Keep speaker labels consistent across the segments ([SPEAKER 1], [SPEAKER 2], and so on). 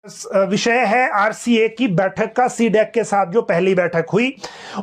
[SPEAKER 1] विषय है आरसीए की बैठक का, सीडैक के साथ जो पहली बैठक हुई।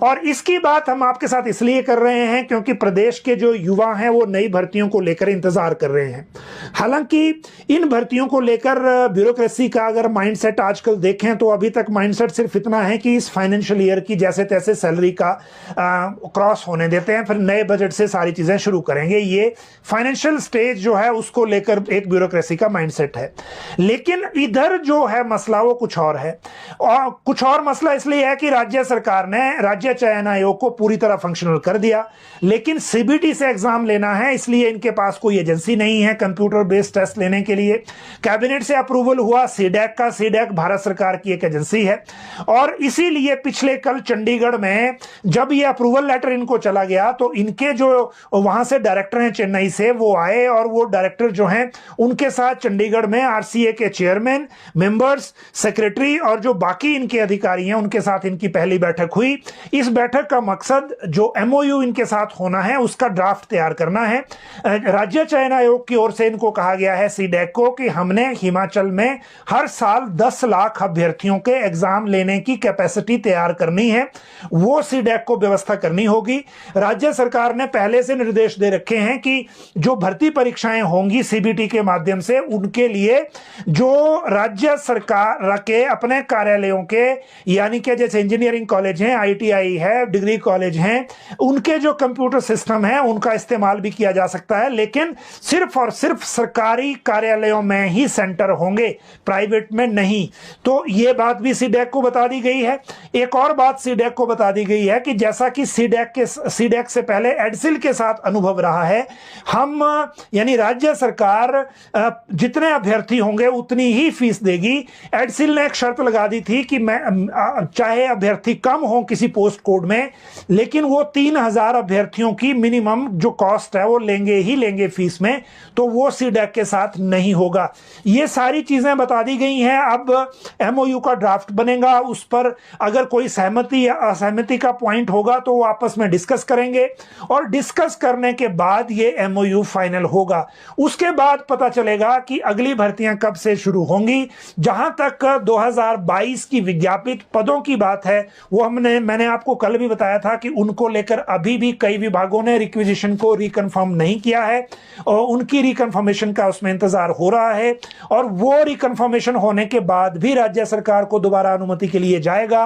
[SPEAKER 1] और इसकी बात हम आपके साथ इसलिए कर रहे हैं क्योंकि प्रदेश के जो युवा हैं वो नई भर्तियों को लेकर इंतजार कर रहे हैं। हालांकि इन भर्तियों को लेकर ब्यूरोक्रेसी का अगर माइंडसेट आजकल देखें तो अभी तक माइंडसेट सिर्फ इतना है कि इस फाइनेंशियल ईयर की जैसे तैसे सैलरी का क्रॉस होने देते हैं, फिर नए बजट से सारी चीजें शुरू करेंगे। ये फाइनेंशियल स्टेज जो है उसको लेकर एक ब्यूरोक्रेसी का माइंडसेट है। लेकिन इधर जो है मसला वो कुछ और है, और कुछ और मसला इसलिए है कि राज्य सरकार ने राज्य चयन आयोग को पूरी तरह फंक्शनल कर दिया, लेकिन सीबीटी से एग्जाम लेना है, इसलिए इनके पास कोई एजेंसी नहीं है कंप्यूटर बेस्ड टेस्ट लेने के लिए। कैबिनेट से अप्रूवल हुआ सीडैक का, सीडैक भारत सरकार की एक एजेंसी है, और इसीलिए पिछले कल चंडीगढ़ में जब ये अप्रूवल लेटर इनको चला गया तो इनके जो वहां से डायरेक्टर हैं चेन्नई से, वो आए और वो डायरेक्टर जो हैं उनके साथ चंडीगढ़ में आरसीए के चेयरमैन, मेंबर्स, सेक्रेटरी और जो बाकी इनके अधिकारी हैं उनके साथ इनकी पहली बैठक हुई। इस बैठक का मकसद जो एमओयू इनके साथ होना है उसका ड्राफ्ट तैयार करना है। राज्य चयन आयोग की ओर से इनको कहा गया है सीडैक को कि हमने हिमाचल में हर साल 10 लाख अभ्यर्थियों के एग्जाम लेने की कैपेसिटी तैयार करनी है, वो सीडैक को व्यवस्था करनी होगी। राज्य सरकार ने पहले से निर्देश दे रखे हैं कि जो भर्ती परीक्षाएं होंगी सीबीटी के माध्यम से, उनके लिए जो राज्य सरकार के अपने कार्यालयों के, यानी कि जैसे इंजीनियरिंग कॉलेज हैं, आईटीआई है, डिग्री कॉलेज हैं, उनके जो कंप्यूटर सिस्टम है उनका इस्तेमाल भी किया जा सकता है, लेकिन सिर्फ और सिर्फ सरकारी कार्यालयों में ही सेंटर होंगे, प्राइवेट में नहीं। तो यह बात भी सीडैक को बता दी गई है। एक और बात सीडैक को बता दी गई है कि जैसा कि सीडैक से पहले एडसिल के साथ अनुभव रहा है, हम यानी राज्य सरकार जितने अभ्यर्थी होंगे उतनी ही फीस देगी। एडसिल ने एक शर्त लगा दी थी कि मैं चाहे अभ्यर्थी कम हो किसी पोस्ट कोड में, लेकिन वो 3000 अभ्यर्थियों की मिनिमम जो कॉस्ट है वो लेंगे ही लेंगे फीस में, तो वो सीडैक के साथ नहीं होगा। ये सारी चीजें बता दी गई हैं। अब एमओयू का ड्राफ्ट बनेगा, उस पर अगर कोई सहमति या असहमति का पॉइंट होगा तो वो आपस में डिस्कस करेंगे, और डिस्कस करने के बाद ये एमओयू फाइनल होगा। उसके बाद पता चलेगा कि अगली भर्तियां कब से शुरू होंगी। जहां तक 2022 की विज्ञापित पदों की बात है, वो मैंने आपको कल भी बताया था कि उनको लेकर अभी भी कई विभागों ने रिक्विजिशन को रिकन्फर्म नहीं किया है, और उनकी रिकन्फर्मेशन का उसमें इंतजार हो रहा है, और वो रिकन्फर्मेशन होने के बाद भी राज्य सरकार को दोबारा अनुमति के लिए जाएगा,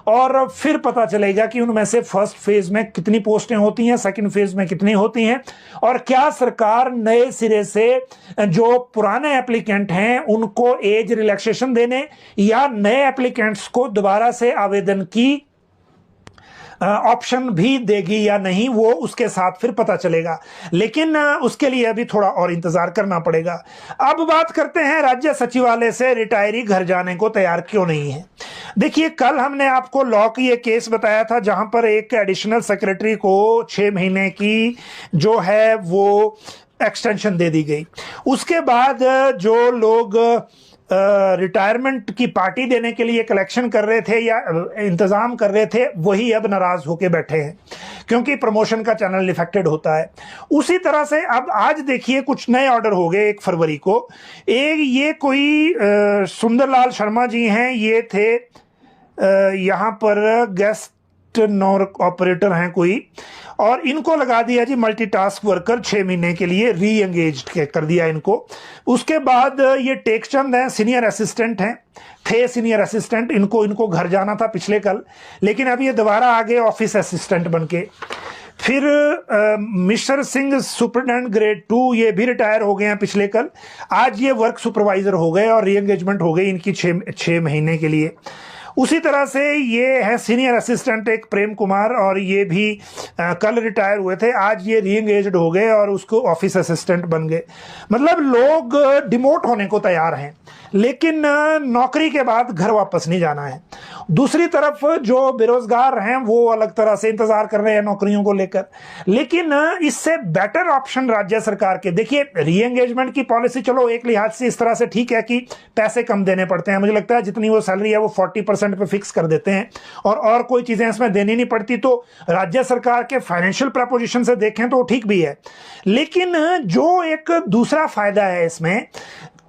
[SPEAKER 1] और फिर पता चलेगा कि उनमें से फर्स्ट फेज में कितनी पोस्टें होती हैं, सेकंड फेज में कितनी होती हैं, और क्या सरकार नए सिरे से जो पुराने एप्लीकेंट हैं उनको एज रिलैक्सेशन देने या नए एप्लीकेंट्स को दोबारा से आवेदन की ऑप्शन भी देगी या नहीं, वो उसके साथ फिर पता चलेगा। लेकिन उसके लिए अभी थोड़ा और इंतजार करना पड़ेगा। अब बात करते हैं राज्य सचिवालय से रिटायरी घर जाने को तैयार क्यों नहीं है। देखिए, कल हमने आपको लॉ की एक केस बताया था जहां पर एक एडिशनल सेक्रेटरी को 6 महीने की जो है वो एक्सटेंशन दे दी गई। उसके बाद जो लोग रिटायरमेंट की पार्टी देने के लिए कलेक्शन कर रहे थे या इंतजाम कर रहे थे, वही अब नाराज होके बैठे हैं क्योंकि प्रमोशन का चैनल इफेक्टेड होता है। उसी तरह से अब आज देखिए कुछ नए ऑर्डर हो गए 1 फरवरी को। ये कोई सुंदरलाल शर्मा जी हैं, ये थे यहाँ पर गेस्ट नोर ऑपरेटर हैं कोई, और इनको लगा दिया जी मल्टीटास्क वर्कर 6 महीने के लिए री एंगेज्ड कर दिया इनको। उसके बाद ये टेकचंद हैं, सीनियर असिस्टेंट हैं, थे सीनियर असिस्टेंट, इनको घर जाना था पिछले कल, लेकिन अब ये दोबारा आ गए ऑफिस असिस्टेंट बनके। फिर मिश्र सिंह सुपरिटेंडेंट ग्रेड 2, ये भी रिटायर हो गए हैं पिछले कल, आज ये वर्क सुपरवाइजर हो गए और री एंगेजमेंट हो गई इनकी 6 महीने के लिए। उसी तरह से ये है सीनियर असिस्टेंट एक प्रेम कुमार, और ये भी कल रिटायर हुए थे, आज ये री एंगेज्ड हो गए और उसको ऑफिस असिस्टेंट बन गए। मतलब लोग डिमोट होने को तैयार हैं, लेकिन नौकरी के बाद घर वापस नहीं जाना है। दूसरी तरफ जो बेरोजगार हैं वो अलग तरह से इंतजार कर रहे हैं नौकरियों को लेकर, लेकिन इससे बेटर ऑप्शन राज्य सरकार के, देखिए री एंगेजमेंट की पॉलिसी चलो एक लिहाज से इस तरह से ठीक है कि पैसे कम देने पड़ते हैं, मुझे लगता है जितनी वो सैलरी है वो 40% पे फिक्स कर देते हैं, और कोई चीजें इसमें देनी नहीं पड़ती, तो राज्य सरकार के फाइनेंशियल प्रपोजिशन से देखें तो ठीक भी है। लेकिन जो एक दूसरा फायदा है इसमें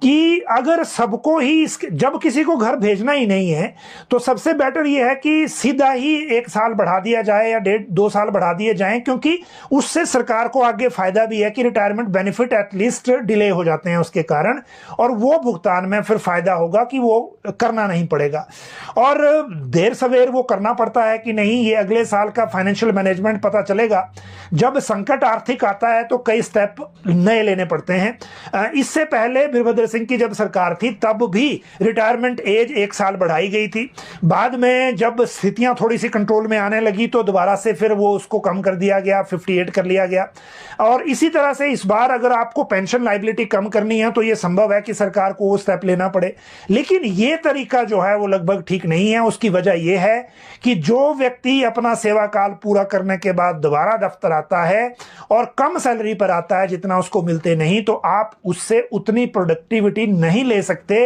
[SPEAKER 1] कि अगर सबको ही जब किसी को घर भेजना ही नहीं है तो सबसे बेटर यह है कि सीधा ही 1 साल बढ़ा दिया जाए या 1.5-2 साल बढ़ा दिए जाएं, क्योंकि उससे सरकार को आगे फायदा भी है कि रिटायरमेंट बेनिफिट एटलीस्ट डिले हो जाते हैं उसके कारण, और वो भुगतान में फिर फायदा होगा कि वो करना नहीं पड़ेगा। और देर सवेर वो करना पड़ता है कि नहीं, ये अगले साल का फाइनेंशियल मैनेजमेंट पता चलेगा। जब संकट आर्थिक आता है तो कई स्टेप नए लेने पड़ते हैं। इससे पहले वीरभद्र सिंह की जब सरकार थी तब भी रिटायरमेंट एज 1 साल बढ़ाई गई थी। बाद में जब स्थितियां थोड़ी सी कंट्रोल में आने लगी तो दोबारा से फिर वो उसको कम कर दिया गया, 58 कर लिया गया। और इसी तरह से इस बार अगर आपको पेंशन लायबिलिटी कम करनी है तो ये संभव है कि सरकार को वो स्टेप लेना पड़े, लेकिन ये तरीका जो है वो लगभग ठीक नहीं है। उसकी वजह यह है कि जो व्यक्ति अपना सेवा काल पूरा करने के बाद दोबारा दफ्तर आता है और कम सैलरी पर आता है जितना उसको मिलते नहीं, तो आप उससे उतनी प्रोडक्टिविटी नहीं ले सकते